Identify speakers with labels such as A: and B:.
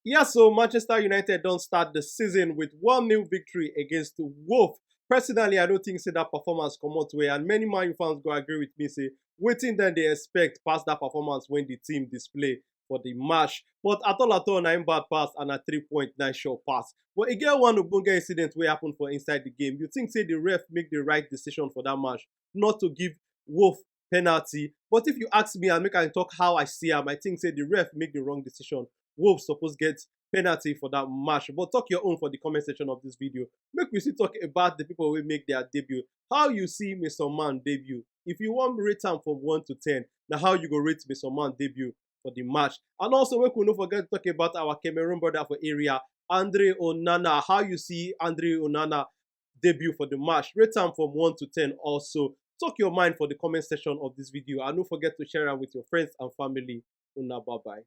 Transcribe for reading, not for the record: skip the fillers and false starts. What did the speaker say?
A: Yeah, so Manchester United don't start the season with 1-0 victory against Wolf. Personally, I don't think say that performance come out way, and many Man U fans go agree with me say waiting then they expect past that performance when the team display for the match. But at all, 9 bad pass and a 3.9 short pass. But again, one Ogbonge incident wey happen for inside the game. You think say the ref make the right decision for that match, not to give Wolf penalty. But if you ask me and make I talk how I see am, I think say the ref make the wrong decision. Wolves suppose get penalty for that match. But talk your own for the comment section of this video. Make we still talk about the people who make their debut. How you see Mason Man debut? If you want rate am from 1 to 10, now how you go rate Mason Man debut for the match? And also, make we no forget to talk about our Cameroon brother for area, Andre Onana. How you see Andre Onana debut for the match? Rate am from 1 to 10 also. Talk your mind for the comment section of this video. And don't forget to share it with your friends and family. Una bye bye.